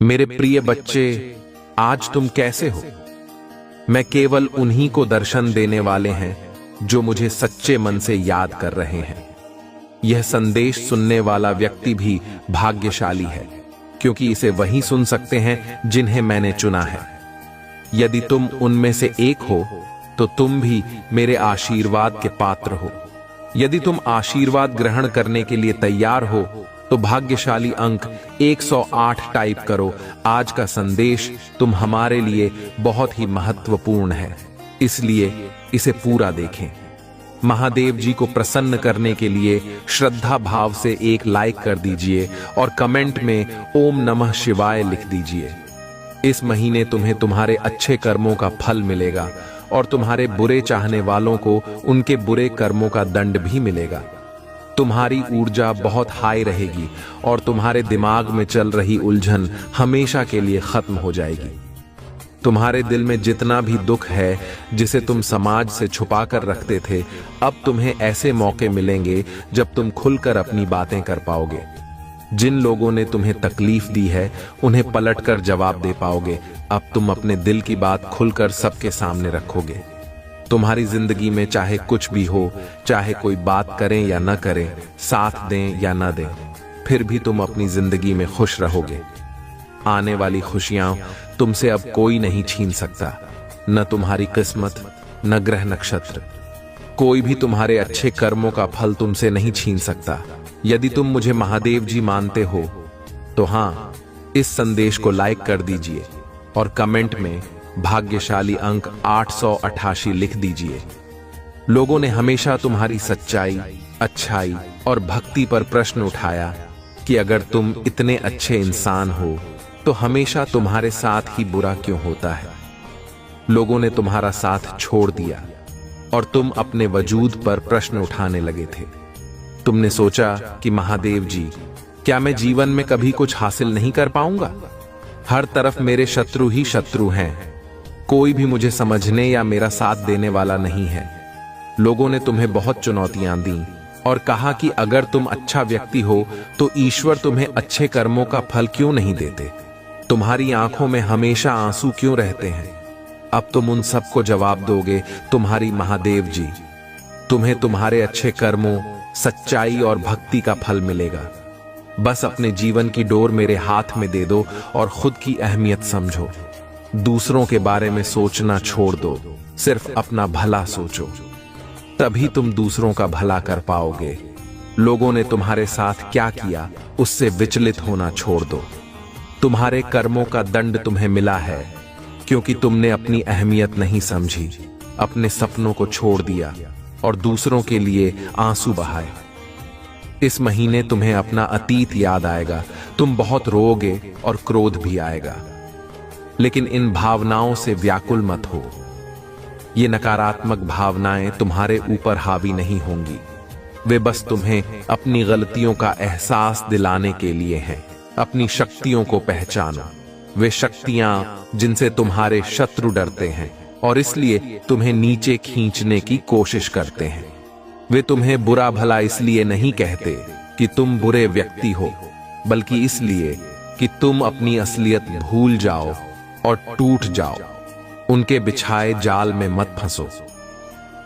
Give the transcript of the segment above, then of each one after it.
मेरे प्रिय बच्चे, आज तुम कैसे हो? मैं केवल उन्हीं को दर्शन देने वाले हैं जो मुझे सच्चे मन से याद कर रहे हैं। यह संदेश सुनने वाला व्यक्ति भी भाग्यशाली है, क्योंकि इसे वही सुन सकते हैं जिन्हें मैंने चुना है। यदि तुम उनमें से एक हो तो तुम भी मेरे आशीर्वाद के पात्र हो। यदि तुम आशीर्वाद ग्रहण करने के लिए तैयार हो तो भाग्यशाली अंक 108 टाइप करो। आज का संदेश तुम हमारे लिए बहुत ही महत्वपूर्ण है, इसलिए इसे पूरा देखें। महादेव जी को प्रसन्न करने के लिए श्रद्धा भाव से एक लाइक कर दीजिए और कमेंट में ओम नमः शिवाय लिख दीजिए। इस महीने तुम्हें तुम्हारे अच्छे कर्मों का फल मिलेगा और तुम्हारे बुरे चाहने वालों को उनके बुरे कर्मों का दंड भी मिलेगा। तुम्हारी ऊर्जा बहुत हाई रहेगी और तुम्हारे दिमाग में चल रही उलझन हमेशा के लिए खत्म हो जाएगी। तुम्हारे दिल में जितना भी दुख है जिसे तुम समाज से छुपा कर रखते थे, अब तुम्हें ऐसे मौके मिलेंगे जब तुम खुलकर अपनी बातें कर पाओगे। जिन लोगों ने तुम्हें तकलीफ दी है उन्हें पलटकर जवाब दे पाओगे। अब तुम अपने दिल की बात खुलकर सबके सामने रखोगे। तुम्हारी जिंदगी में चाहे कुछ भी हो, चाहे कोई बात करें या न करें, साथ दें या न दें, फिर भी तुम अपनी जिंदगी में खुश रहोगे। आने वाली खुशियां तुमसे अब कोई नहीं छीन सकता, न तुम्हारी किस्मत, न ग्रह नक्षत्र। कोई भी तुम्हारे अच्छे कर्मों का फल तुमसे नहीं छीन सकता। यदि तुम मुझे महादेव जी मानते हो तो हाँ, इस संदेश को लाइक कर दीजिए और कमेंट में भाग्यशाली अंक 888 लिख दीजिए। लोगों ने हमेशा तुम्हारी सच्चाई, अच्छाई और भक्ति पर प्रश्न उठाया कि अगर तुम इतने अच्छे इंसान हो तो हमेशा तुम्हारे साथ ही बुरा क्यों होता है। लोगों ने तुम्हारा साथ छोड़ दिया और तुम अपने वजूद पर प्रश्न उठाने लगे थे। तुमने सोचा कि महादेव जी, क्या मैं जीवन में कभी कुछ हासिल नहीं कर पाऊंगा? हर तरफ मेरे शत्रु ही शत्रु हैं, कोई भी मुझे समझने या मेरा साथ देने वाला नहीं है। लोगों ने तुम्हें बहुत चुनौतियां दी और कहा कि अगर तुम अच्छा व्यक्ति हो तो ईश्वर तुम्हें अच्छे कर्मों का फल क्यों नहीं देते? तुम्हारी आंखों में हमेशा आंसू क्यों रहते हैं? अब तुम उन सबको जवाब दोगे, तुम्हारी महादेव जी। तुम्हें तुम्हारे अच्छे कर्मों, सच्चाई और भक्ति का फल मिलेगा। बस अपने जीवन की डोर मेरे हाथ में दे दो और खुद की अहमियत समझो। दूसरों के बारे में सोचना छोड़ दो, सिर्फ अपना भला सोचो, तभी तुम दूसरों का भला कर पाओगे। लोगों ने तुम्हारे साथ क्या किया उससे विचलित होना छोड़ दो। तुम्हारे कर्मों का दंड तुम्हें मिला है क्योंकि तुमने अपनी अहमियत नहीं समझी, अपने सपनों को छोड़ दिया और दूसरों के लिए आंसू बहाए। इस महीने तुम्हें अपना अतीत याद आएगा, तुम बहुत रोओगे और क्रोध भी आएगा, लेकिन इन भावनाओं से व्याकुल मत हो। ये नकारात्मक भावनाएं तुम्हारे ऊपर हावी नहीं होंगी। वे बस तुम्हें अपनी गलतियों का एहसास दिलाने के लिए हैं। अपनी शक्तियों को पहचानो। वे शक्तियां जिनसे तुम्हारे शत्रु डरते हैं और इसलिए तुम्हें नीचे खींचने की कोशिश करते हैं। वे तुम्हें बुरा भला इसलिए नहीं कहते कि तुम बुरे व्यक्ति हो, बल्कि इसलिए कि तुम अपनी असलियत भूल जाओ और टूट जाओ। उनके बिछाए जाल में मत फंसो।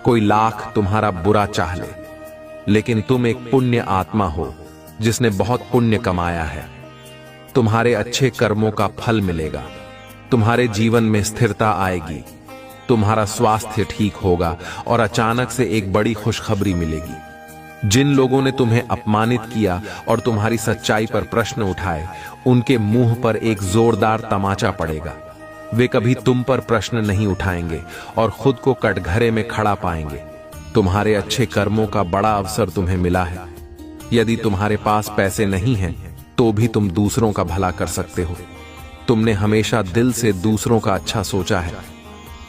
कोई लाख तुम्हारा बुरा चाह ले, लेकिन तुम एक पुण्य आत्मा हो जिसने बहुत पुण्य कमाया है। तुम्हारे अच्छे कर्मों का फल मिलेगा। तुम्हारे जीवन में स्थिरता आएगी। तुम्हारा स्वास्थ्य ठीक होगा और अचानक से एक बड़ी खुशखबरी मिलेगी। जिन लोगों ने तुम्हें अपमानित किया और तुम्हारी सच्चाई पर प्रश्न उठाए, उनके मुंह पर एक जोरदार तमाचा पड़ेगा। वे कभी तुम पर प्रश्न नहीं उठाएंगे और खुद को कटघरे में खड़ा पाएंगे। तुम्हारे अच्छे कर्मों का बड़ा अवसर तुम्हें मिला है। यदि तुम्हारे पास पैसे नहीं हैं तो भी तुम दूसरों का भला कर सकते हो। तुमने हमेशा दिल से दूसरों का अच्छा सोचा है।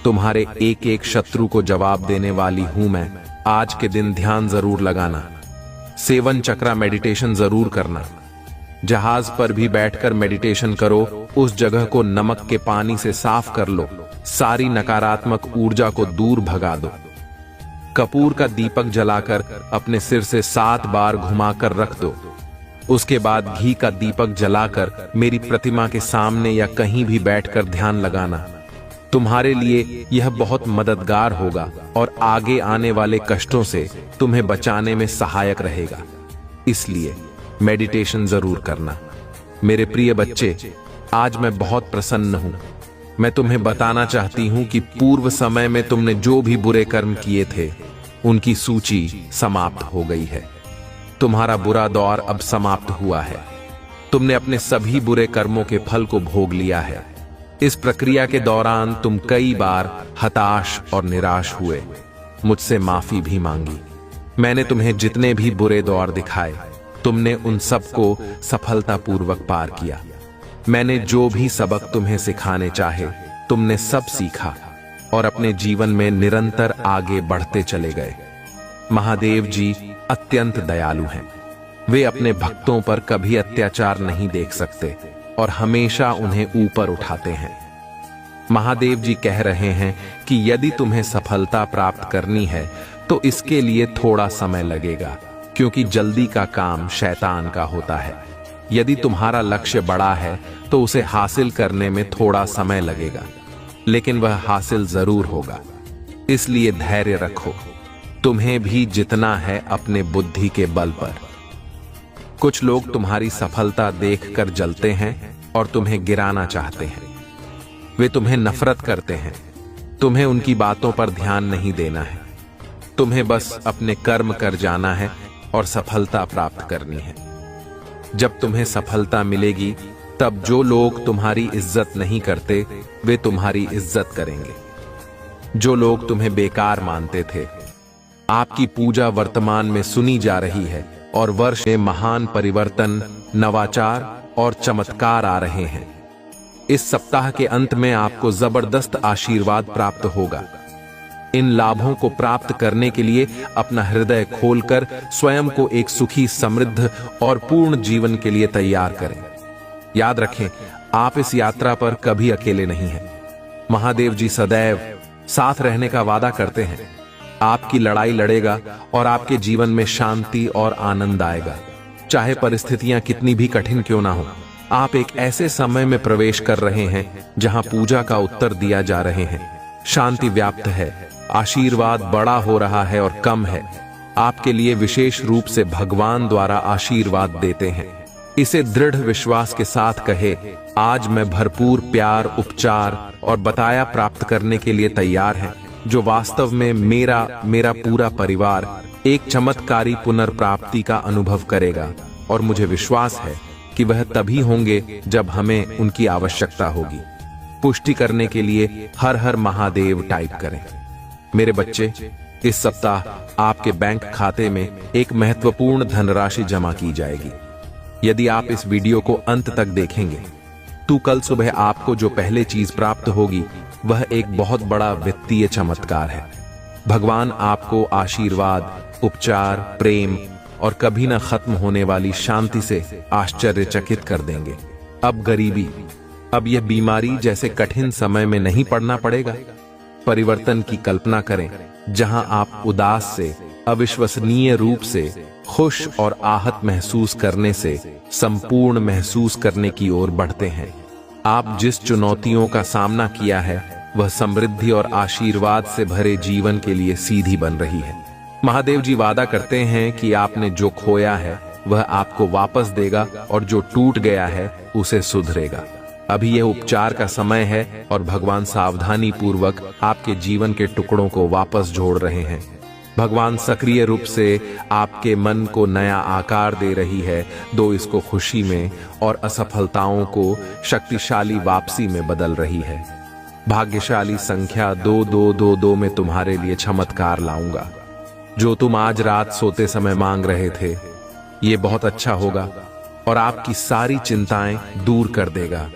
तुम्हारे एक एक शत्रु को जवाब देने वाली हूं मैं। आज के दिन ध्यान जरूर लगाना, सेवन चक्रा मेडिटेशन जरूर करना। जहाज पर भी बैठकर मेडिटेशन करो। उस जगह को नमक के पानी से साफ कर लो। सारी नकारात्मक ऊर्जा को दूर भगा दो। कपूर का दीपक जलाकर अपने सिर से 7 बार घुमाकर रख दो। उसके बाद घी का दीपक जलाकर मेरी प्रतिमा के सामने या कहीं भी बैठकर ध्यान लगाना। तुम्हारे लिए यह बहुत मददगार होगा और आगे आने वाले कष्टों से तुम्हें बचाने में सहायक रहेगा। इसलिए मेडिटेशन जरूर करना। मेरे प्रिय बच्चे, आज मैं बहुत प्रसन्न हूं। मैं तुम्हें बताना चाहती हूं कि पूर्व समय में तुमने जो भी बुरे कर्म किए थे, उनकी सूची समाप्त हो गई है। तुम्हारा बुरा दौर अब समाप्त हुआ है। तुमने अपने सभी बुरे कर्मों के फल को भोग लिया है। इस प्रक्रिया के दौरान तुम कई बार हताश और निराश हुए, मुझसे माफी भी मांगी। मैंने तुम्हें जितने भी बुरे दौर दिखाए, तुमने उन सबको सफलतापूर्वक पार किया। मैंने जो भी सबक तुम्हें सिखाने चाहे, तुमने सब सीखा और अपने जीवन में निरंतर आगे बढ़ते चले गए। महादेव जी अत्यंत दयालु हैं। वे अपने भक्तों पर कभी अत्याचार नहीं देख सकते और हमेशा उन्हें ऊपर उठाते हैं। महादेव जी कह रहे हैं कि यदि तुम्हें सफलता प्राप्त करनी है तो इसके लिए थोड़ा समय लगेगा, क्योंकि जल्दी का काम शैतान का होता है। यदि तुम्हारा लक्ष्य बड़ा है तो उसे हासिल करने में थोड़ा समय लगेगा, लेकिन वह हासिल जरूर होगा। इसलिए धैर्य रखो। तुम्हें भी जितना है अपने बुद्धि के बल पर। कुछ लोग तुम्हारी सफलता देखकर जलते हैं और तुम्हें गिराना चाहते हैं। वे तुम्हें नफरत करते हैं। तुम्हें उनकी बातों पर ध्यान नहीं देना है। तुम्हें बस अपने कर्म कर जाना है और सफलता प्राप्त करनी है। जब तुम्हें सफलता मिलेगी, तब जो लोग तुम्हारी इज्जत नहीं करते, वे तुम्हारी इज्जत करेंगे। जो लोग तुम्हें बेकार मानते थे, आपकी पूजा वर्तमान में सुनी जा रही है और वर्ष में महान परिवर्तन, नवाचार और चमत्कार आ रहे हैं। इस सप्ताह के अंत में आपको जबरदस्त आशीर्वाद प्राप्त होगा। इन लाभों को प्राप्त करने के लिए अपना हृदय खोलकर स्वयं को एक सुखी, समृद्ध और पूर्ण जीवन के लिए तैयार करें। याद रखें, आप इस यात्रा पर कभी अकेले नहीं हैं। महादेव जी सदैव साथ रहने का वादा करते हैं। आपकी लड़ाई लड़ेगा और आपके जीवन में शांति और आनंद आएगा। चाहे परिस्थितियां कितनी भी कठिन क्यों ना हो, आप एक ऐसे समय में प्रवेश कर रहे हैं जहां पूजा का उत्तर दिया जा रहे हैं। शांति व्याप्त है, आशीर्वाद बड़ा हो रहा है और कम है। आपके लिए विशेष रूप से भगवान द्वारा आशीर्वाद देते हैं। इसे दृढ़ विश्वास के साथ कहे, आज मैं भरपूर प्यार, उपचार और बताया प्राप्त करने के लिए तैयार हैं, जो वास्तव में मेरा पूरा परिवार एक चमत्कारी पुनर्प्राप्ति का अनुभव करेगा। और मुझे विश्वास है कि वह तभी होंगे जब हमें उनकी आवश्यकता होगी। पुष्टि करने के लिए हर हर महादेव टाइप करें। मेरे बच्चे, इस सप्ताह आपके बैंक खाते में एक महत्वपूर्ण धनराशि जमा की जाएगी। यदि आप इस वीडियो को अंत तक देखेंगे तो कल सुबह आपको जो पहले चीज प्राप्त होगी वह एक बहुत बड़ा वित्तीय चमत्कार है। भगवान आपको आशीर्वाद, उपचार, प्रेम और कभी न खत्म होने वाली शांति से आश्चर्यचकित कर देंगे। अब गरीबी, अब यह बीमारी जैसे कठिन समय में नहीं पड़ना पड़ेगा। परिवर्तन की कल्पना करें, जहां आप उदास से अविश्वसनीय रूप से खुश और आहत महसूस करने से संपूर्ण महसूस करने की ओर बढ़ते हैं। आप जिस चुनौतियों का सामना किया है, वह समृद्धि और आशीर्वाद से भरे जीवन के लिए सीधी बन रही है। महादेव जी वादा करते हैं कि आपने जो खोया है वह आपको वापस देगा और जो टूट गया है उसे सुधरेगा। अभी यह उपचार का समय है और भगवान सावधानी पूर्वक आपके जीवन के टुकड़ों को वापस जोड़ रहे हैं। भगवान सक्रिय रूप से आपके मन को नया आकार दे रही है। दो इसको खुशी में और असफलताओं को शक्तिशाली वापसी में बदल रही है। भाग्यशाली संख्या 2222 में तुम्हारे लिए चमत्कार लाऊंगा। जो तुम आज रात सोते समय मांग रहे थे, ये बहुत अच्छा होगा और आपकी सारी चिंताएं दूर कर देगा।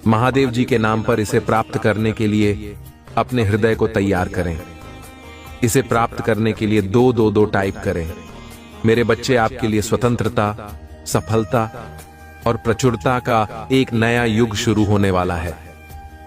महादेव जी के नाम पर इसे प्राप्त करने के लिए अपने हृदय को तैयार करें। इसे प्राप्त करने के लिए 222 टाइप करें। मेरे बच्चे, आपके लिए स्वतंत्रता, सफलता और प्रचुरता का एक नया युग शुरू होने वाला है।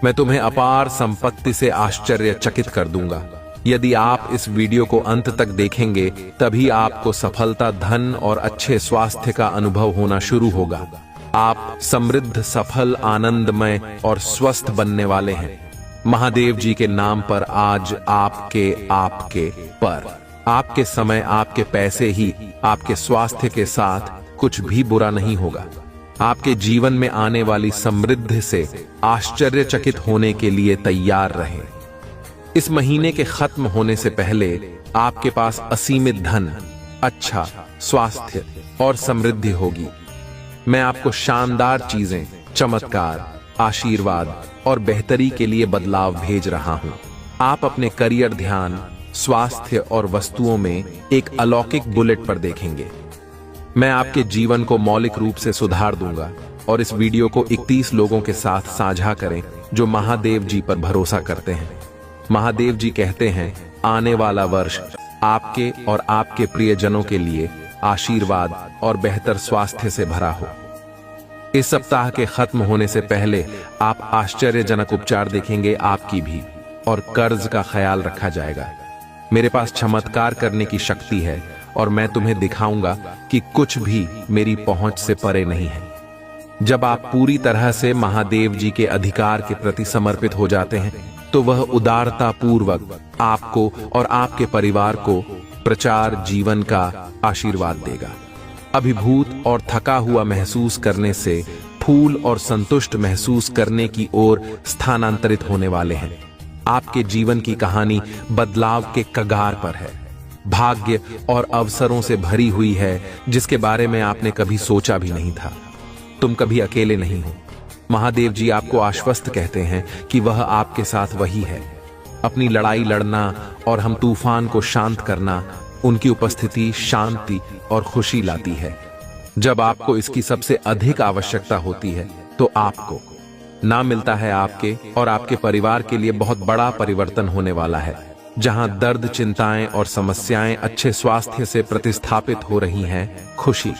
मैं तुम्हें अपार संपत्ति से आश्चर्यचकित कर दूंगा। यदि आप इस वीडियो को अंत तक देखेंगे तभी आपको सफलता, धन और अच्छे स्वास्थ्य का अनुभव होना शुरू होगा। आप समृद्ध, सफल, आनंदमय और स्वस्थ बनने वाले हैं। महादेव जी के नाम पर आज आपके समय, आपके पैसे ही आपके स्वास्थ्य के साथ कुछ भी बुरा नहीं होगा। आपके जीवन में आने वाली समृद्धि से आश्चर्यचकित होने के लिए तैयार रहें। इस महीने के खत्म होने से पहले आपके पास असीमित धन, अच्छा स्वास्थ्य और समृद्धि होगी। मैं आपको शानदार चीजें, चमत्कार, आशीर्वाद और बेहतरी के लिए बदलाव भेज रहा हूं। आप अपने करियर, ध्यान, स्वास्थ्य और वस्तुओं में एक अलौकिक बुलेट पर देखेंगे। मैं आपके जीवन को मौलिक रूप से सुधार दूंगा और इस वीडियो को 31 लोगों के साथ साझा करें जो महादेव जी पर भरोसा करते हैं। महादेव जी कहते हैं, आने वाला वर्ष आपके और आपके प्रियजनों के लिए आशीर्वाद और बेहतर स्वास्थ्य से भरा हो। इस सप्ताह के खत्म होने से पहले आप आश्चर्यजनक उपचार देखेंगे आपकी भी, और कर्ज का ख्याल रखा जाएगा। मेरे पास चमत्कार करने की शक्ति है और मैं तुम्हें दिखाऊंगा कि कुछ भी मेरी पहुंच से परे नहीं है। जब आप पूरी तरह से महादेव जी के अधिकार के प्रति समर्पित हो जाते हैं तो वह उदारता पूर्वक आपको और आपके परिवार को प्रचार जीवन का आशीर्वाद देगा। अभिभूत और थका हुआ महसूस करने से फूल और संतुष्ट महसूस करने की ओर स्थानांतरित होने वाले हैं। आपके जीवन की कहानी बदलाव के कगार पर है, भाग्य और अवसरों से भरी हुई है जिसके बारे में आपने कभी सोचा भी नहीं था। तुम कभी अकेले नहीं हो। महादेव जी आपको आश्वस्त कहते हैं कि वह आपके साथ वही है। अपनी लड़ाई लड़ना और हम तूफान को शांत करना, उनकी उपस्थिति शांति और खुशी लाती है। जब आपको इसकी सबसे अधिक आवश्यकता होती है तो आपको ना मिलता है। आपके और आपके परिवार के लिए बहुत बड़ा परिवर्तन होने वाला है। जहां दर्द, चिंताएं और समस्याएं अच्छे स्वास्थ्य से प्रतिस्थापित हो रही हैं, खुशी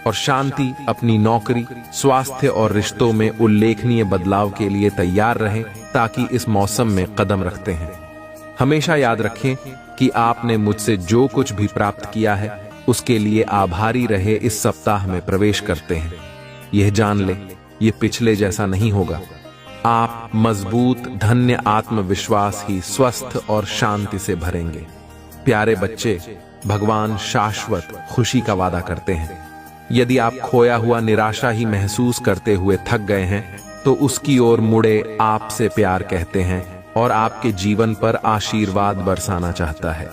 और शांति अपनी नौकरी, स्वास्थ्य और रिश्तों में उल्लेखनीय बदलाव के लिए तैयार रहें ताकि इस मौसम में कदम रखते हैं। हमेशा याद रखें कि आपने मुझसे जो कुछ भी प्राप्त किया है उसके लिए आभारी रहे। इस सप्ताह में प्रवेश करते हैं, यह जान ले ये पिछले जैसा नहीं होगा। आप मजबूत, धन्य आत्मविश्वास ही स्वस्थ और शांति से भरेंगे। प्यारे बच्चे, भगवान शाश्वत खुशी का वादा करते हैं। यदि आप खोया हुआ निराशा ही महसूस करते हुए थक गए हैं तो उसकी ओर मुड़े आपसे प्यार कहते हैं और आपके जीवन पर आशीर्वाद बरसाना चाहता है।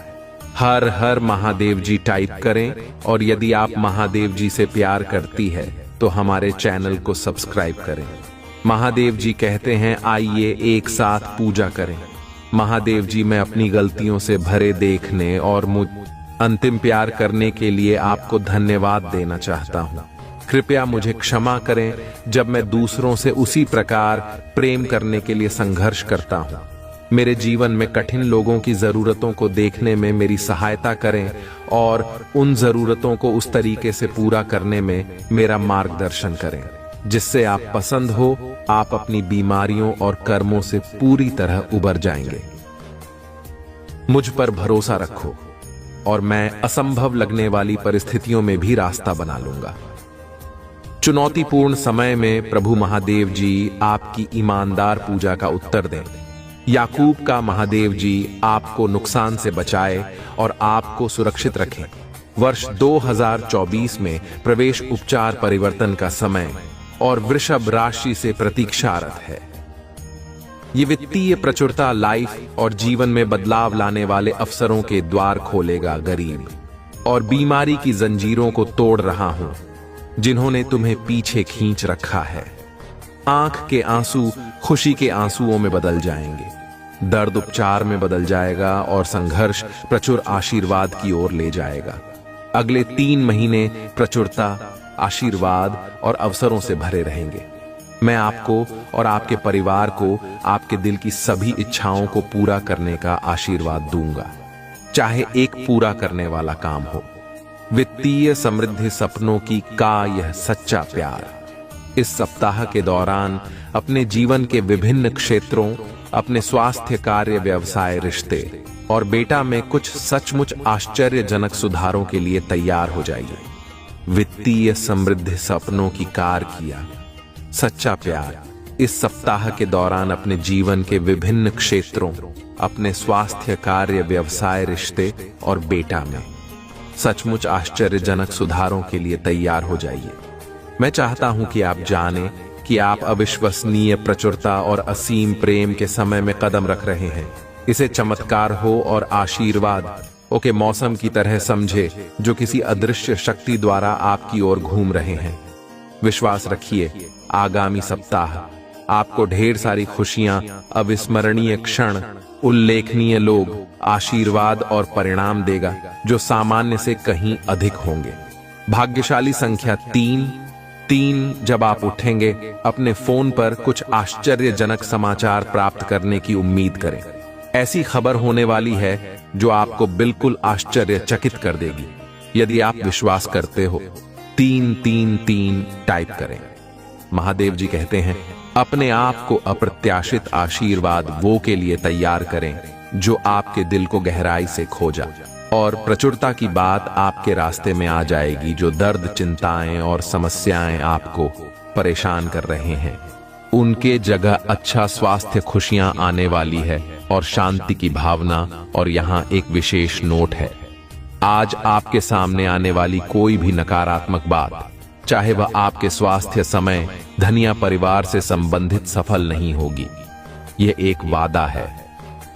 हर हर महादेव जी टाइप करें और यदि आप महादेव जी से प्यार करती है तो हमारे चैनल को सब्सक्राइब करें। महादेव जी कहते हैं, आइए एक साथ पूजा करें। महादेव जी, मैं अपनी गलतियों से भरे देखने और मुझ अंतिम प्यार करने के लिए आपको धन्यवाद देना चाहता हूँ। कृपया मुझे क्षमा करें जब मैं दूसरों से उसी प्रकार प्रेम करने के लिए संघर्ष करता हूँ। मेरे जीवन में कठिन लोगों की जरूरतों को देखने में मेरी सहायता करें और उन जरूरतों को उस तरीके से पूरा करने में मेरा मार्गदर्शन करें जिससे आप पसंद हो। आप अपनी बीमारियों और कर्मों से पूरी तरह उबर जाएंगे। मुझ पर भरोसा रखो और मैं असंभव लगने वाली परिस्थितियों में भी रास्ता बना लूंगा। चुनौतीपूर्ण समय में प्रभु महादेव जी आपकी ईमानदार पूजा का उत्तर दें। याकूब का महादेव जी आपको नुकसान से बचाए और आपको सुरक्षित रखें। वर्ष 2024 में प्रवेश उपचार परिवर्तन का समय और वृषभ राशि से प्रतीक्षारत है। ये वित्तीय प्रचुरता लाइफ और जीवन में बदलाव लाने वाले अवसरों के द्वार खोलेगा। गरीब और बीमारी की जंजीरों को तोड़ रहा हूं जिन्होंने तुम्हें पीछे खींच रखा है। आंख के आंसू खुशी के आंसुओं में बदल जाएंगे, दर्द उपचार में बदल जाएगा और संघर्ष प्रचुर आशीर्वाद की ओर ले जाएगा। अगले 3 महीने प्रचुरता, आशीर्वाद और अवसरों से भरे रहेंगे। मैं आपको और आपके परिवार को आपके दिल की सभी इच्छाओं को पूरा करने का आशीर्वाद दूंगा, चाहे एक पूरा करने वाला काम हो। वित्तीय समृद्धि सपनों की का यह सच्चा प्यार। इस सप्ताह के दौरान अपने जीवन के विभिन्न क्षेत्रों, अपने स्वास्थ्य, कार्य, व्यवसाय, रिश्ते और बेटा में कुछ सचमुच आश्चर्यजनक सुधारों के लिए तैयार हो जाइए। वित्तीय समृद्धि सपनों की कार किया। सच्चा प्यार इस सप्ताह के दौरान अपने जीवन के विभिन्न क्षेत्रों, अपने स्वास्थ्य, कार्य, व्यवसाय, रिश्ते और बेटा में सचमुच आश्चर्यजनक सुधारों के लिए तैयार हो जाइए। मैं चाहता हूं कि आप जानें कि आप अविश्वसनीय प्रचुरता और असीम प्रेम के समय में कदम रख रहे हैं। इसे चमत्कार हो और आशीर्वाद के मौसम की तरह समझे जो किसी अदृश्य शक्ति द्वारा आपकी ओर घूम रहे हैं। विश्वास रखिए, आगामी सप्ताह आपको ढेर सारी खुशियां, अविस्मरणीय क्षण, उल्लेखनीय लोग, आशीर्वाद और परिणाम देगा जो सामान्य से कहीं अधिक होंगे। भाग्यशाली संख्या 3 जब आप उठेंगे, अपने फोन पर कुछ आश्चर्यजनक समाचार प्राप्त करने की उम्मीद करें। ऐसी खबर होने वाली है जो आपको बिल्कुल आश्चर्यचकित कर देगी। यदि आप विश्वास करते हो, 333 टाइप करें। महादेव जी कहते हैं, अपने आप को अप्रत्याशित आशीर्वाद वो के लिए तैयार करें जो आपके दिल को गहराई से खोजा, और प्रचुरता की बात आपके रास्ते में आ जाएगी। जो दर्द, चिंताएं और समस्याएं आपको परेशान कर रहे हैं, उनके जगह अच्छा स्वास्थ्य, खुशियां आने वाली है और शांति की भावना। और यहाँ एक विशेष नोट है, आज आपके सामने आने वाली कोई भी नकारात्मक बात, चाहे वह आपके स्वास्थ्य, समय, धन या परिवार से संबंधित, सफल नहीं होगी। यह एक वादा है,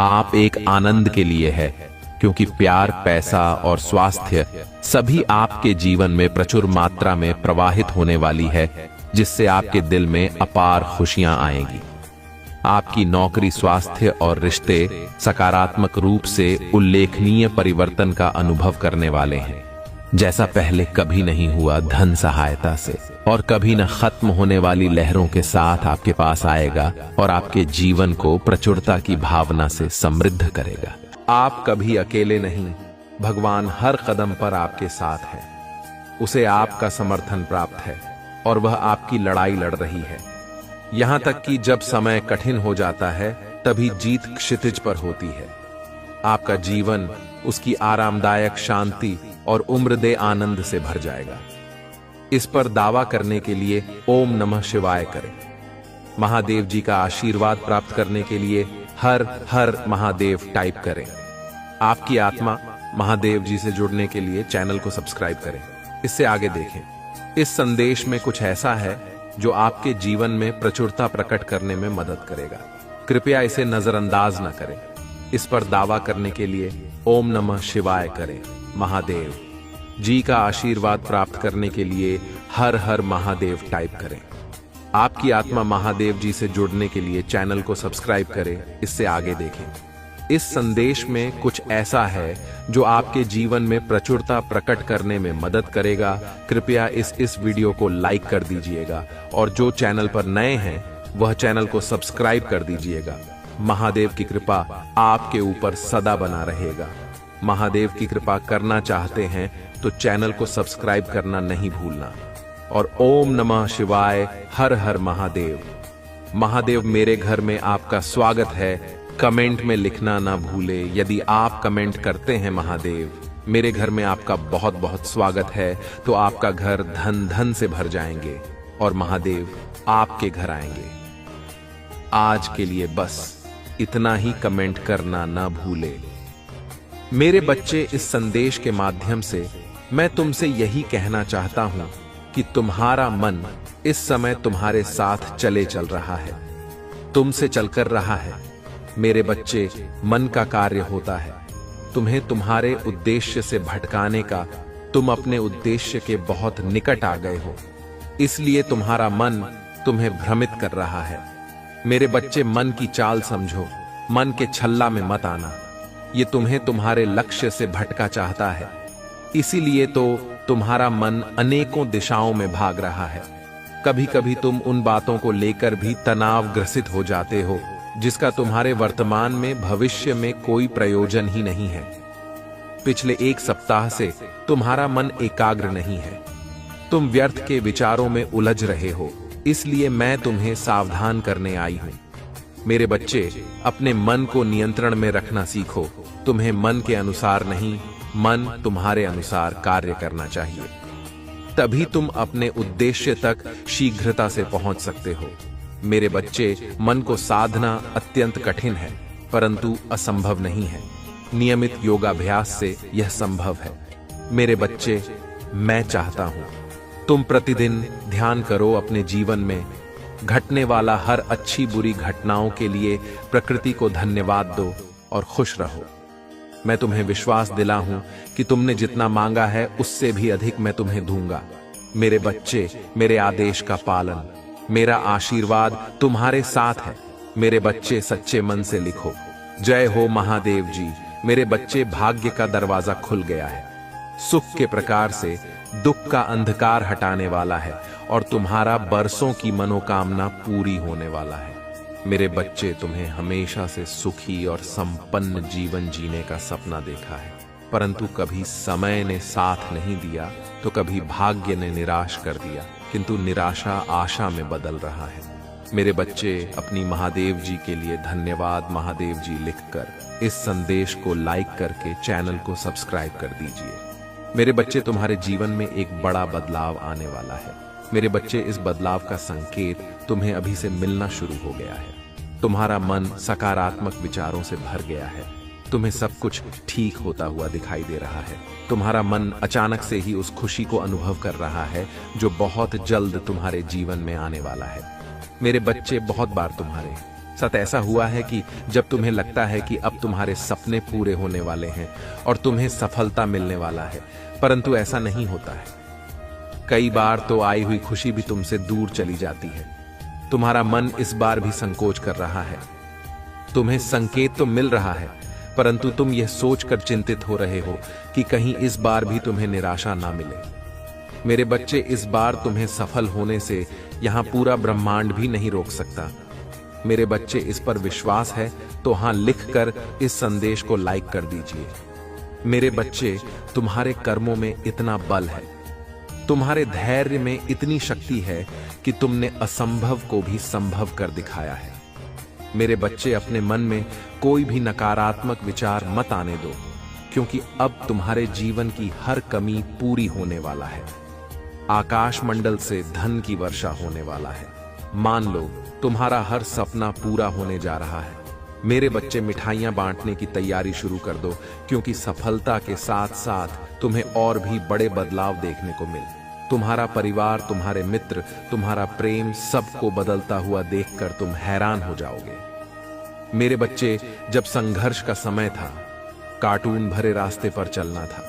आप एक आनंद के लिए है, क्योंकि प्यार, पैसा और स्वास्थ्य सभी आपके जीवन में प्रचुर मात्रा में प्रवाहित होने वाली है, जिससे आपके दिल में अपार खुशियां आएंगी। आपकी नौकरी, स्वास्थ्य और रिश्ते सकारात्मक रूप से उल्लेखनीय परिवर्तन का अनुभव करने वाले हैं, जैसा पहले कभी नहीं हुआ। धन सहायता से और कभी न खत्म होने वाली लहरों के साथ आपके पास आएगा और आपके जीवन को प्रचुरता की भावना से समृद्ध करेगा। आप कभी अकेले नहीं, भगवान हर कदम पर आपके साथ है। उसे आपका समर्थन प्राप्त है और वह आपकी लड़ाई लड़ रही है। यहां तक कि जब समय कठिन हो जाता है, तभी जीत क्षितिज पर होती है। आपका जीवन उसकी आरामदायक शांति और उम्रदे आनंद से भर जाएगा। इस पर दावा करने के लिए ओम नमः शिवाय करें। महादेव जी का आशीर्वाद प्राप्त करने के लिए हर हर महादेव टाइप करें। आपकी आत्मा महादेव जी से जुड़ने के लिए चैनल को सब्सक्राइब करें। इससे आगे देखें। इस संदेश में कुछ ऐसा है जो आपके जीवन में प्रचुरता प्रकट करने में मदद करेगा। कृपया इसे नजरअंदाज न करें। इस पर दावा करने के लिए ओम नमः शिवाय करें। महादेव जी का आशीर्वाद प्राप्त करने के लिए हर हर महादेव टाइप करें। आपकी आत्मा महादेव जी से जुड़ने के लिए चैनल को सब्सक्राइब करें। इससे आगे देखें। इस संदेश में कुछ ऐसा है जो आपके जीवन में प्रचुरता प्रकट करने में मदद करेगा। कृपया इस वीडियो को लाइक कर दीजिएगा और जो चैनल पर नए हैं वह चैनल को सब्सक्राइब कर दीजिएगा। महादेव की कृपा आपके ऊपर सदा बना रहेगा। महादेव की कृपा करना चाहते हैं तो चैनल को सब्सक्राइब करना नहीं भूलना। और ओम नमः शिवाय, हर हर महादेव। महादेव मेरे घर में आपका स्वागत है। कमेंट में लिखना ना भूले। यदि आप कमेंट करते हैं महादेव मेरे घर में आपका बहुत बहुत स्वागत है, तो आपका घर धन धन से भर जाएंगे और महादेव आपके घर आएंगे। आज के लिए बस इतना ही कमेंट करना ना भूले। मेरे बच्चे, इस संदेश के माध्यम से मैं तुमसे यही कहना चाहता हूं कि तुम्हारा मन इस समय तुम्हारे साथ चल रहा है, तुमसे चलकर रहा है। मेरे बच्चे, मन का कार्य होता है। तुम्हें तुम्हारे उद्देश्य से भटकाने का, तुम अपने उद्देश्य के बहुत निकट आ गए हो, इसलिए तुम्हारा मन तुम्हें भ्रमित कर रहा है। मेरे बच्चे, मन की चाल समझो, मन के छल्ला में मत आना। ये तुम्हें तुम्हारे लक्ष्य से भटका चाहता है, इसीलिए तो तुम्हारा मन अनेकों दिशाओं में भाग रहा है। कभी कभी तुम उन बातों को लेकर भी तनावग्रसित हो जाते हो जिसका तुम्हारे वर्तमान में, भविष्य में कोई प्रयोजन ही नहीं है। पिछले एक सप्ताह से तुम्हारा मन एकाग्र नहीं है। तुम व्यर्थ के विचारों में उलझ रहे हो, इसलिए मैं तुम्हें सावधान करने आई हूं। मेरे बच्चे, अपने मन को नियंत्रण में रखना सीखो। तुम्हें मन के अनुसार नहीं, मन तुम्हारे अनुसार कार्य करना चाहिए। तभी तुम अपने उद्देश्य तक शीघ्रता से पहुंच सकते हो। मेरे बच्चे, मन को साधना अत्यंत कठिन है, परंतु असंभव नहीं है। नियमित योगाभ्यास से यह संभव है। मेरे बच्चे, मैं चाहता हूं तुम प्रतिदिन ध्यान करो। अपने जीवन में घटने वाला हर अच्छी बुरी घटनाओं के लिए प्रकृति को धन्यवाद दो और खुश रहो। मैं तुम्हें विश्वास दिला हूं कि तुमने जितना मांगा है उससे भी अधिक मैं तुम्हें दूंगा। मेरे बच्चे, मेरे आदेश का पालन, मेरा आशीर्वाद तुम्हारे साथ है। मेरे बच्चे, सच्चे मन से लिखो, जय हो महादेव जी। मेरे बच्चे, भाग्य का दरवाजा खुल गया है। सुख के प्रकार से दुख का अंधकार हटाने वाला है और तुम्हारा बरसों की मनोकामना पूरी होने वाला है। मेरे बच्चे, तुम्हें हमेशा से सुखी और संपन्न जीवन जीने का सपना देखा है, परंतु कभी समय ने साथ नहीं दिया तो कभी भाग्य ने निराश कर दिया, किंतु निराशा आशा में बदल रहा है। मेरे बच्चे, अपनी महादेव जी के लिए धन्यवाद महादेव जी लिखकर इस संदेश को लाइक करके चैनल को सब्सक्राइब कर दीजिए। मेरे बच्चे, तुम्हारे जीवन में एक बड़ा बदलाव आने वाला है। मेरे बच्चे, इस बदलाव का संकेत तुम्हें अभी से मिलना शुरू हो गया है। तुम्हारा मन सकारात्मक विचारों से भर गया है। तुम्हें सब कुछ ठीक होता हुआ दिखाई दे रहा है। तुम्हारा मन अचानक से ही उस खुशी को अनुभव कर रहा है जो बहुत जल्द तुम्हारे जीवन में आने वाला है। मेरे बच्चे, बहुत बार तुम्हारे साथ ऐसा हुआ है कि जब तुम्हें लगता है कि अब तुम्हारे सपने पूरे होने वाले हैं और तुम्हें सफलता मिलने वाला है, परंतु ऐसा नहीं होता है। कई बार तो आई हुई खुशी भी तुमसे दूर चली जाती है। तुम्हारा मन इस बार भी संकोच कर रहा है। तुम्हें संकेत तो मिल रहा है, परंतु तुम यह सोचकर चिंतित हो रहे हो कि कहीं इस बार भी तुम्हें निराशा ना मिले। मेरे बच्चे, इस बार तुम्हें सफल होने से यहां पूरा ब्रह्मांड भी नहीं रोक सकता। मेरे बच्चे, इस पर विश्वास है तो हां लिखकर इस संदेश को लाइक कर दीजिए। मेरे बच्चे, तुम्हारे कर्मों में इतना बल है, तुम्हारे धैर्य में इतनी शक्ति है कि तुमने असंभव को भी संभव कर दिखाया है। मेरे बच्चे, अपने मन में कोई भी नकारात्मक विचार मत आने दो, क्योंकि अब तुम्हारे जीवन की हर कमी पूरी होने वाला है। आकाश मंडल से धन की वर्षा होने वाला है। मान लो, तुम्हारा हर सपना पूरा होने जा रहा है। मेरे बच्चे, मिठाइयां बांटने की तैयारी शुरू कर दो, क्योंकि सफलता के साथ साथ तुम्हें और भी बड़े बदलाव देखने को मिले। तुम्हारा परिवार, तुम्हारे मित्र, तुम्हारा प्रेम, सबको बदलता हुआ देखकर तुम हैरान हो जाओगे। मेरे बच्चे, जब संघर्ष का समय था, कार्टून भरे रास्ते पर चलना था,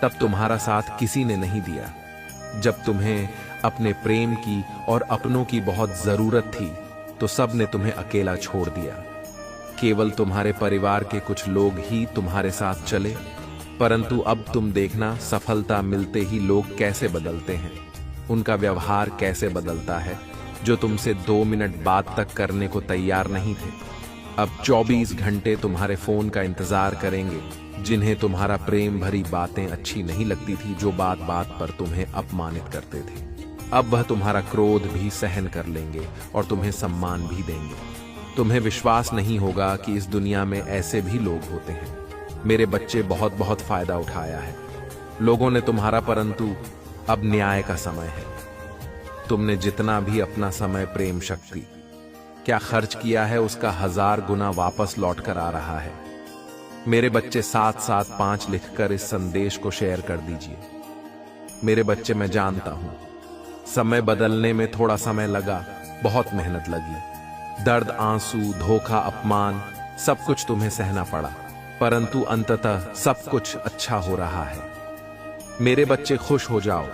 तब तुम्हारा साथ किसी ने नहीं दिया। जब तुम्हें अपने प्रेम की और अपनों की बहुत जरूरत थी, तो सब ने तुम्हें अकेला छोड़ दिया। केवल तुम्हारे परिवार के कुछ लोग ही तुम्हारे साथ चले, परंतु अब तुम देखना, सफलता मिलते ही लोग कैसे बदलते हैं, उनका व्यवहार कैसे बदलता है। जो तुमसे 2 मिनट बात तक करने को तैयार नहीं थे, अब 24 घंटे तुम्हारे फोन का इंतजार करेंगे। जिन्हें तुम्हारा प्रेम भरी बातें अच्छी नहीं लगती थी, जो बात बात पर तुम्हें अपमानित करते थे, अब वह तुम्हारा क्रोध भी सहन कर लेंगे और तुम्हें सम्मान भी देंगे। तुम्हें विश्वास नहीं होगा कि इस दुनिया में ऐसे भी लोग होते हैं। मेरे बच्चे, बहुत बहुत फायदा उठाया है लोगों ने तुम्हारा, परंतु अब न्याय का समय है। तुमने जितना भी अपना समय, प्रेम, शक्ति क्या खर्च किया है, उसका 1000 गुना वापस लौट कर आ रहा है। मेरे बच्चे, 775 लिखकर इस संदेश को शेयर कर दीजिए। मेरे बच्चे, मैं जानता हूं समय बदलने में थोड़ा समय लगा, बहुत मेहनत लगी, दर्द, आंसू, धोखा, अपमान, सब कुछ तुम्हें सहना पड़ा, परंतु अंततः सब कुछ अच्छा हो रहा है। मेरे बच्चे, खुश हो जाओ,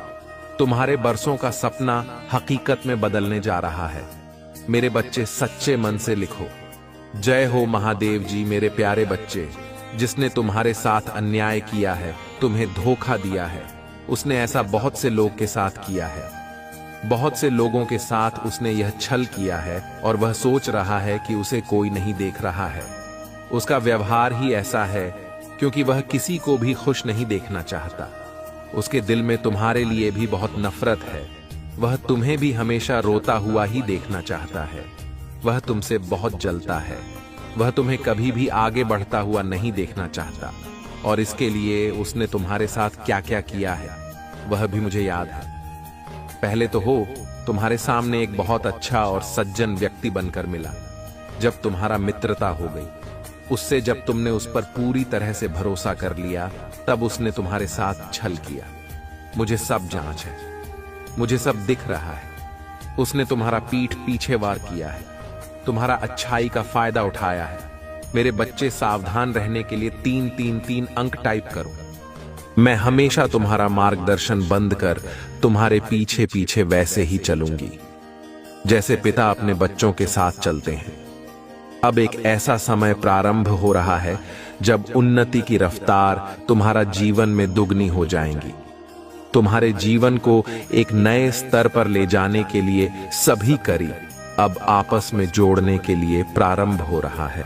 तुम्हारे बरसों का सपना हकीकत में बदलने जा रहा है। मेरे बच्चे, सच्चे मन से लिखो, जय हो महादेव जी। मेरे प्यारे बच्चे, जिसने तुम्हारे साथ अन्याय किया है, तुम्हें धोखा दिया है, उसने ऐसा बहुत से लोग के साथ किया है। बहुत से लोगों के साथ उसने यह छल किया है और वह सोच रहा है कि उसे कोई नहीं देख रहा है। उसका व्यवहार ही ऐसा है क्योंकि वह किसी को भी खुश नहीं देखना चाहता। उसके दिल में तुम्हारे लिए भी बहुत नफरत है। वह तुम्हें भी हमेशा रोता हुआ ही देखना चाहता है। वह तुमसे बहुत जलता है। वह तुम्हें कभी भी आगे बढ़ता हुआ नहीं देखना चाहता, और इसके लिए उसने तुम्हारे साथ क्या क्या किया है वह भी मुझे याद है। पहले तो तुम्हारे सामने एक बहुत अच्छा और सज्जन व्यक्ति बनकर मिला। जब तुम्हारा मित्रता हो गई, उससे जब तुमने उस पर पूरी तरह से भरोसा कर लिया, तब उसने तुम्हारे साथ छल किया। मुझे सब जांच है, मुझे सब दिख रहा है। उसने तुम्हारा पीठ पीछे वार किया है, तुम्हारा अच्छाई का फायदा उठाया है। मेरे बच्चे, सावधान रहने के लिए 3-3-3 अंक टाइप करो। मैं हमेशा तुम्हारा मार्गदर्शन बंद कर तुम्हारे पीछे पीछे वैसे ही चलूंगी जैसे पिता अपने बच्चों के साथ चलते हैं। अब एक ऐसा समय प्रारंभ हो रहा है जब उन्नति की रफ्तार तुम्हारा जीवन में दुगनी हो जाएंगी। तुम्हारे जीवन को एक नए स्तर पर ले जाने के लिए सभी कड़ी अब आपस में जोड़ने के लिए प्रारंभ हो रहा है।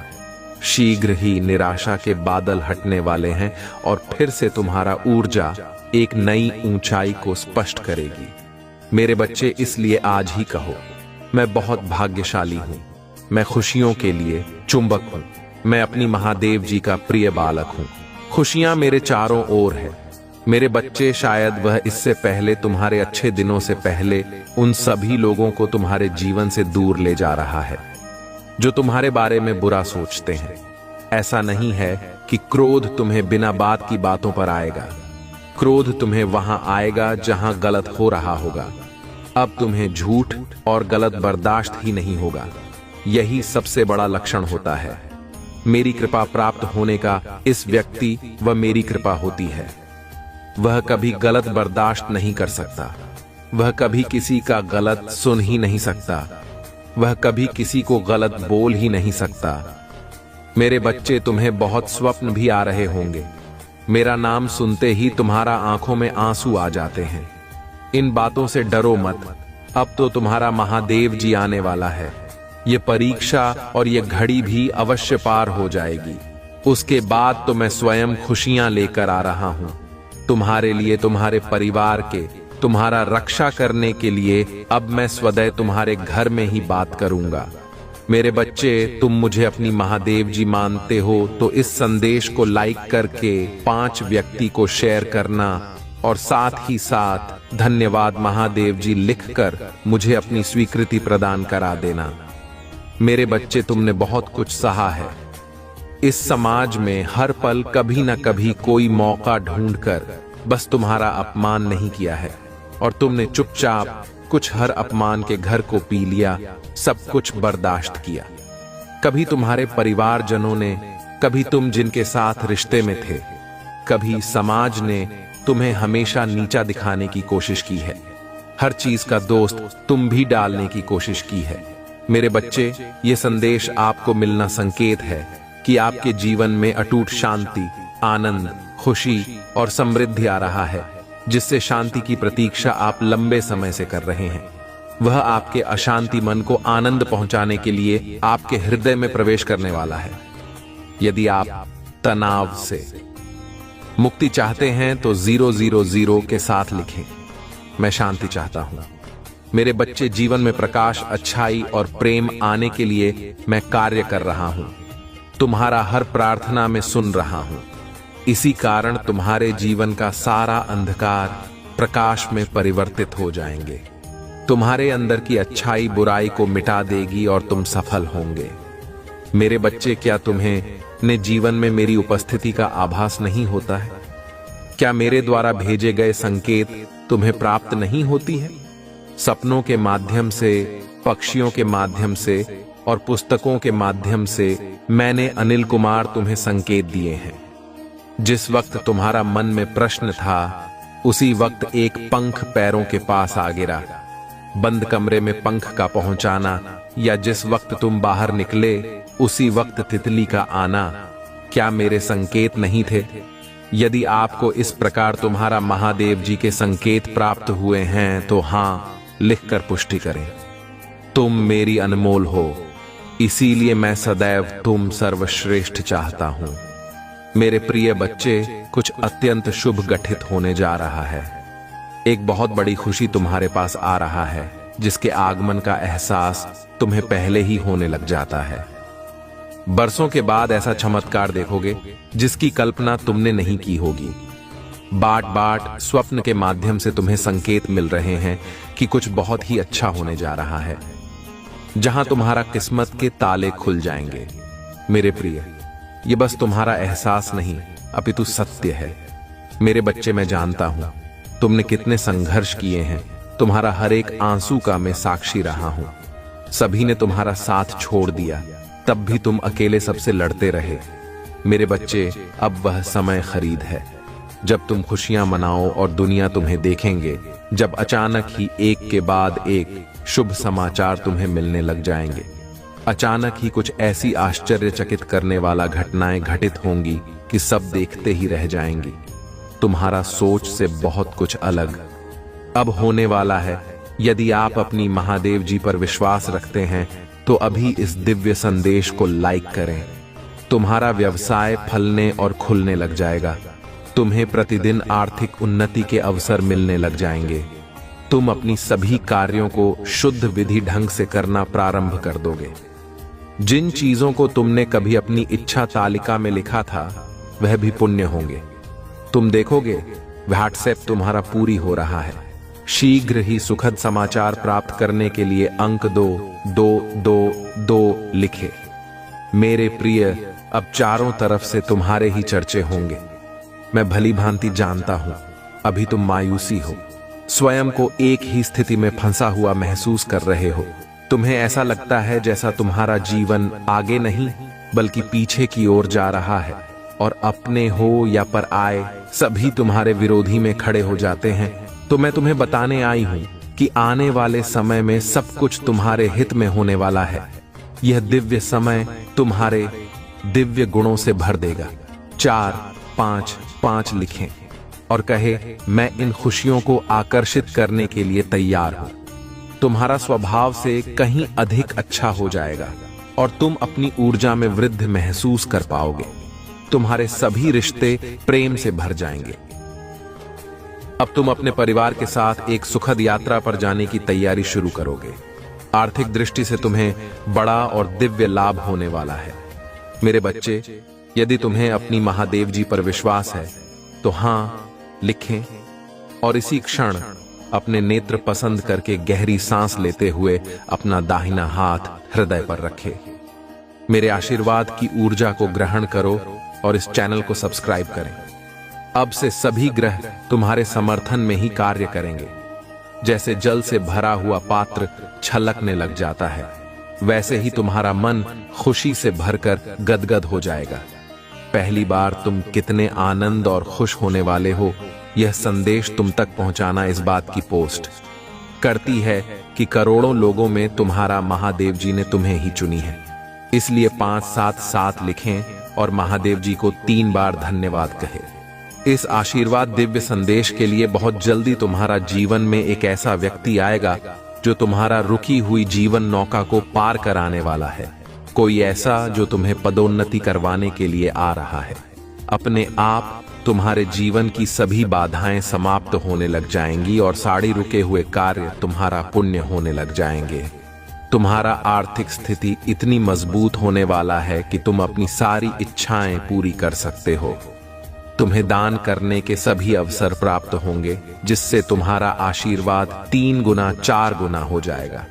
शीघ्र ही निराशा के बादल हटने वाले हैं और फिर से तुम्हारा ऊर्जा एक नई ऊंचाई को स्पष्ट करेगी। मेरे बच्चे, इसलिए आज ही कहो, मैं बहुत भाग्यशाली हूं। मैं खुशियों के लिए चुंबक हूं। मैं अपनी महादेव जी का प्रिय बालक हूं। खुशियां मेरे चारों ओर है। मेरे बच्चे, शायद वह इससे पहले, तुम्हारे अच्छे दिनों से पहले, उन सभी लोगों को तुम्हारे जीवन से दूर ले जा रहा है जो तुम्हारे बारे में बुरा सोचते हैं। ऐसा नहीं है कि क्रोध तुम्हें बिना बात की बातों पर आएगा। क्रोध तुम्हें वहां आएगा जहां गलत हो रहा होगा। अब तुम्हें झूठ और गलत बर्दाश्त ही नहीं होगा। यही सबसे बड़ा लक्षण होता है। मेरी कृपा प्राप्त होने का इस व्यक्ति व मेरी कृपा होती है। वह कभी गलत बर्दाश्त नहीं कर सकता। वह कभी किसी का गलत सुन ही नहीं सकता। वह कभी किसी को गलत बोल ही नहीं सकता। मेरे बच्चे, तुम्हें बहुत स्वप्न भी आ रहे होंगे। मेरा नाम सुनते ही तुम्हारा आंखों में आंसू आ जाते हैं। इन बातों से डरो मत। अब तो तुम्हारा महादेव जी आने वाला है। ये परीक्षा और ये घड़ी भी अवश्य पार हो जाएगी। उसके बाद तो मैं स्वयं खुशियां लेकर आ रहा हूं। तुम्हारे लिए, तुम्हारे परिवार के, तुम्हारा रक्षा करने के लिए अब मैं स्वतः तुम्हारे घर में ही बात करूंगा। मेरे बच्चे, तुम मुझे अपनी महादेव जी मानते हो तो इस संदेश को लाइक करके 5 व्यक्ति को शेयर करना और साथ ही साथ धन्यवाद महादेव जी लिखकर मुझे अपनी स्वीकृति प्रदान करा देना। मेरे बच्चे, तुमने बहुत कुछ सहा है। इस समाज में हर पल कभी न कभी कोई मौका ढूंढकर बस तुम्हारा अपमान नहीं किया है, और तुमने चुपचाप कुछ हर अपमान के घर को पी लिया, सब कुछ बर्दाश्त किया। कभी तुम्हारे परिवारजनों ने, कभी तुम जिनके साथ रिश्ते में थे, कभी समाज ने तुम्हें हमेशा नीचा दिखाने की कोशिश की है। हर चीज का दोस्त तुम भी डालने की कोशिश की है। मेरे बच्चे, ये संदेश आपको मिलना संकेत है कि आपके जीवन में अटूट शांति, आनंद, खुशी और समृद्धि आ रहा है, जिससे शांति की प्रतीक्षा आप लंबे समय से कर रहे हैं। वह आपके अशांति मन को आनंद पहुंचाने के लिए आपके हृदय में प्रवेश करने वाला है। यदि आप तनाव से मुक्ति चाहते हैं तो 000 के साथ लिखें। मैं शांति चाहता हूं। मेरे बच्चे, जीवन में प्रकाश, अच्छाई और प्रेम आने के लिए मैं कार्य कर रहा हूं। तुम्हारा हर प्रार्थना में सुन रहा हूं। इसी कारण तुम्हारे जीवन का सारा अंधकार प्रकाश में परिवर्तित हो जाएंगे। तुम्हारे अंदर की अच्छाई बुराई को मिटा देगी और तुम सफल होंगे। मेरे बच्चे, क्या तुम्हें जीवन में मेरी उपस्थिति का आभास नहीं होता है? क्या मेरे द्वारा भेजे गए संकेत तुम्हें प्राप्त नहीं होती है? सपनों के माध्यम से, पक्षियों के माध्यम से और पुस्तकों के माध्यम से मैंने अनिल कुमार तुम्हें संकेत दिए हैं। जिस वक्त तुम्हारा मन में प्रश्न था, उसी वक्त एक पंख पैरों के पास आ गिरा। बंद कमरे में पंख का पहुंचाना, या जिस वक्त तुम बाहर निकले उसी वक्त तितली का आना, क्या मेरे संकेत नहीं थे? यदि आपको इस प्रकार तुम्हारा महादेव जी के संकेत प्राप्त हुए हैं तो हाँ लिखकर पुष्टि करें। तुम मेरी अनमोल हो, इसीलिए मैं सदैव तुम सर्वश्रेष्ठ चाहता हूं। मेरे प्रिय बच्चे, कुछ अत्यंत शुभ गठित होने जा रहा है। एक बहुत बड़ी खुशी तुम्हारे पास आ रहा है, जिसके आगमन का एहसास तुम्हें पहले ही होने लग जाता है। बरसों के बाद ऐसा चमत्कार देखोगे जिसकी कल्पना तुमने नहीं की होगी। बाट बाट स्वप्न के माध्यम से तुम्हें संकेत मिल रहे हैं कि कुछ बहुत ही अच्छा होने जा रहा है, जहां तुम्हारा किस्मत के ताले खुल जाएंगे। मेरे प्रिय, ये बस तुम्हारा एहसास नहीं अपितु सत्य है। मेरे बच्चे, मैं जानता हूं तुमने कितने संघर्ष किए हैं। तुम्हारा हर एक आंसू का मैं साक्षी रहा हूं। सभी ने तुम्हारा साथ छोड़ दिया, तब भी तुम अकेले सबसे लड़ते रहे। मेरे बच्चे, अब वह समय खरीद है जब तुम खुशियां मनाओ और दुनिया तुम्हें देखेंगे, जब अचानक ही एक के बाद एक शुभ समाचार तुम्हें मिलने लग जाएंगे। अचानक ही कुछ ऐसी आश्चर्यचकित करने वाला घटनाएं घटित होंगी कि सब देखते ही रह जाएंगी। तुम्हारा सोच से बहुत कुछ अलग अब होने वाला है। यदि आप अपनी महादेव जी पर विश्वास रखते हैं तो अभी इस दिव्य संदेश को लाइक करें। तुम्हारा व्यवसाय फलने और खुलने लग जाएगा। तुम्हें प्रतिदिन आर्थिक उन्नति के अवसर मिलने लग जाएंगे। तुम अपनी सभी कार्यों को शुद्ध विधि ढंग से करना प्रारंभ कर दोगे। जिन चीजों को तुमने कभी अपनी इच्छा तालिका में लिखा था वह भी पुण्य होंगे। तुम देखोगे व्हाट्सएप तुम्हारा पूरी हो रहा है। शीघ्र ही सुखद समाचार प्राप्त करने के लिए अंक 22222 लिखे। मेरे प्रिय, अब चारों तरफ से तुम्हारे ही चर्चे होंगे। मैं भली भांति जानता हूं अभी तुम मायूसी हो, स्वयं को एक ही स्थिति में फंसा हुआ महसूस कर रहे हो। तुम्हें ऐसा लगता है जैसा तुम्हारा जीवन आगे नहीं बल्कि पीछे की ओर जा रहा है, और अपने हो या पर आए सभी तुम्हारे विरोधी में खड़े हो जाते हैं। तो मैं तुम्हें बताने आई हूं कि आने वाले समय में सब कुछ तुम्हारे हित में होने वाला है। यह दिव्य समय तुम्हारे दिव्य गुणों से भर देगा। 455 लिखें और कहे, मैं इन खुशियों को आकर्षित करने के लिए तैयार हूं। तुम्हारा स्वभाव से कहीं अधिक अच्छा हो जाएगा और तुम अपनी ऊर्जा में वृद्धि महसूस कर पाओगे। तुम्हारे सभी रिश्ते प्रेम से भर जाएंगे। अब तुम अपने परिवार के साथ एक सुखद यात्रा पर जाने की तैयारी शुरू करोगे। आर्थिक दृष्टि से तुम्हें बड़ा और दिव्य लाभ होने वाला है। मेरे बच्चे, यदि तुम्हें अपनी महादेव जी पर विश्वास है तो हां लिखें और इसी क्षण अपने नेत्र पसंद करके गहरी सांस लेते हुए अपना दाहिना हाथ हृदय पर रखें। मेरे आशीर्वाद की ऊर्जा को ग्रहण करो और इस चैनल को सब्सक्राइब करें। अब से सभी ग्रह तुम्हारे समर्थन में ही कार्य करेंगे। जैसे जल से भरा हुआ पात्र छलकने लग जाता है, वैसे ही तुम्हारा मन खुशी से भरकर गदगद हो जाएगा। पहली बार तुम कितने आनंद और खुश होने वाले हो, यह संदेश तुम तक पहुंचाना इस बात की पोस्ट करती है कि करोड़ों लोगों में तुम्हारा महादेव जी ने तुम्हें ही चुनी है। इसलिए 577 लिखें और महादेव जी को 3 बार धन्यवाद कहें। इस आशीर्वाद दिव्य संदेश के लिए बहुत जल्दी तुम्हारा जीवन में एक ऐसा व्यक्ति आएगा जो तुम्हारा रुकी हुई जीवन नौका को पार कराने वाला है। कोई ऐसा जो तुम्हें पदोन्नति करवाने के लिए आ रहा है। अपने आप तुम्हारे जीवन की सभी बाधाएं समाप्त होने लग जाएंगी और साड़ी रुके हुए कार्य तुम्हारा पुण्य होने लग जाएंगे। तुम्हारा आर्थिक स्थिति इतनी मजबूत होने वाला है कि तुम अपनी सारी इच्छाएं पूरी कर सकते हो। तुम्हें दान करने के सभी अवसर प्राप्त होंगे, जिससे तुम्हारा आशीर्वाद 3 गुना 4 गुना हो जाएगा।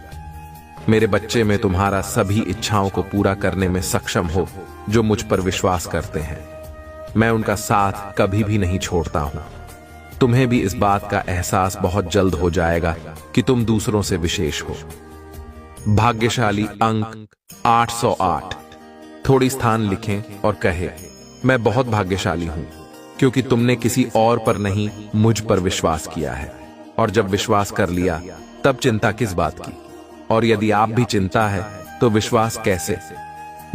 मेरे बच्चे, में तुम्हारा सभी इच्छाओं को पूरा करने में सक्षम हो जो मुझ पर विश्वास करते हैं। मैं उनका साथ कभी भी नहीं छोड़ता हूं। तुम्हें भी इस बात का एहसास बहुत जल्द हो जाएगा कि तुम दूसरों से विशेष हो। भाग्यशाली अंक 808। थोड़ी स्थान लिखें और कहे, मैं बहुत भाग्यशाली हूं क्योंकि तुमने किसी और पर नहीं मुझ पर विश्वास किया है, और जब विश्वास कर लिया तब चिंता किस बात की। और यदि आप भी चिंता है तो विश्वास कैसे।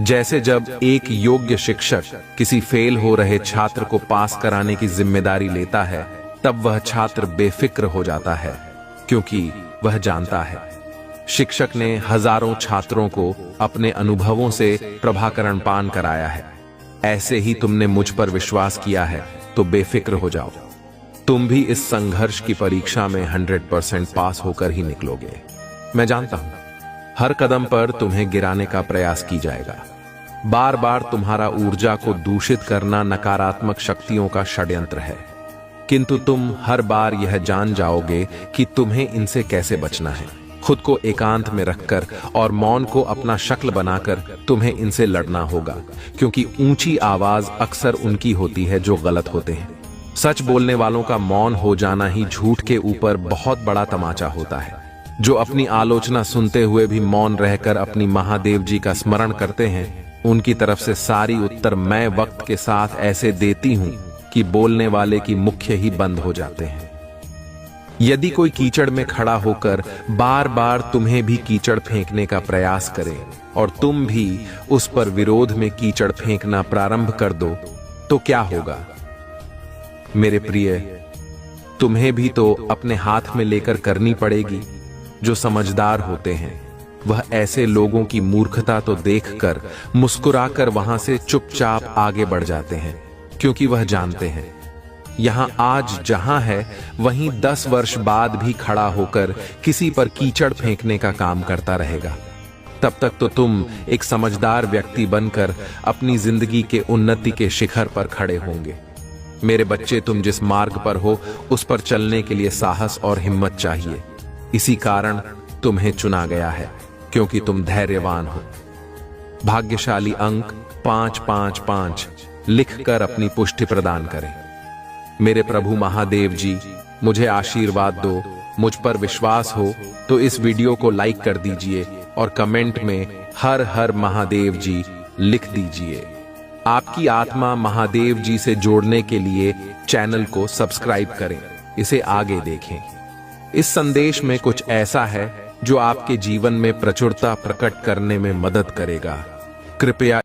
जैसे जब एक योग्य शिक्षक किसी फेल हो रहे छात्र को पास कराने की जिम्मेदारी लेता है, तब वह छात्र बेफिक्र हो जाता है क्योंकि वह जानता है शिक्षक ने हजारों छात्रों को अपने अनुभवों से प्रभाकरण पान कराया है। ऐसे ही तुमने मुझ पर विश्वास किया है तो बेफिक्र हो जाओ। तुम भी इस संघर्ष की परीक्षा में 100% पास होकर ही निकलोगे। मैं जानता हूं हर कदम पर तुम्हें गिराने का प्रयास की जाएगा। बार बार तुम्हारा ऊर्जा को दूषित करना नकारात्मक शक्तियों का षड्यंत्र है, किंतु तुम हर बार यह जान जाओगे कि तुम्हें इनसे कैसे बचना है। खुद को एकांत में रखकर और मौन को अपना शक्ल बनाकर तुम्हें इनसे लड़ना होगा, क्योंकि ऊंची आवाज अक्सर उनकी होती है जो गलत होते हैं। सच बोलने वालों का मौन हो जाना ही झूठ के ऊपर बहुत बड़ा तमाचा होता है। जो अपनी आलोचना सुनते हुए भी मौन रहकर अपनी महादेव जी का स्मरण करते हैं, उनकी तरफ से सारी उत्तर मैं वक्त के साथ ऐसे देती हूं कि बोलने वाले की मुख्य ही बंद हो जाते हैं। यदि कोई कीचड़ में खड़ा होकर बार बार तुम्हें भी कीचड़ फेंकने का प्रयास करे और तुम भी उस पर विरोध में कीचड़ फेंकना प्रारंभ कर दो, तो क्या होगा? मेरे प्रिय, तुम्हें भी तो अपने हाथ में लेकर करनी पड़ेगी। जो समझदार होते हैं वह ऐसे लोगों की मूर्खता तो देखकर मुस्कुराकर वहां से चुपचाप आगे बढ़ जाते हैं, क्योंकि वह जानते हैं यहां आज जहां है वहीं 10 वर्ष बाद भी खड़ा होकर किसी पर कीचड़ फेंकने का काम करता रहेगा। तब तक तो तुम एक समझदार व्यक्ति बनकर अपनी जिंदगी के उन्नति के शिखर पर खड़े होंगे। मेरे बच्चे, तुम जिस मार्ग पर हो उस पर चलने के लिए साहस और हिम्मत चाहिए। इसी कारण तुम्हें चुना गया है, क्योंकि तुम धैर्यवान हो। भाग्यशाली अंक 555 लिखकर अपनी पुष्टि प्रदान करें। मेरे प्रभु महादेव जी, मुझे आशीर्वाद दो। मुझ पर विश्वास हो तो इस वीडियो को लाइक कर दीजिए और कमेंट में हर हर महादेव जी लिख दीजिए। आपकी आत्मा महादेव जी से जोड़ने के लिए चैनल को सब्सक्राइब करें, इसे आगे देखें। इस संदेश में कुछ ऐसा है जो आपके जीवन में प्रचुरता प्रकट करने में मदद करेगा। कृपया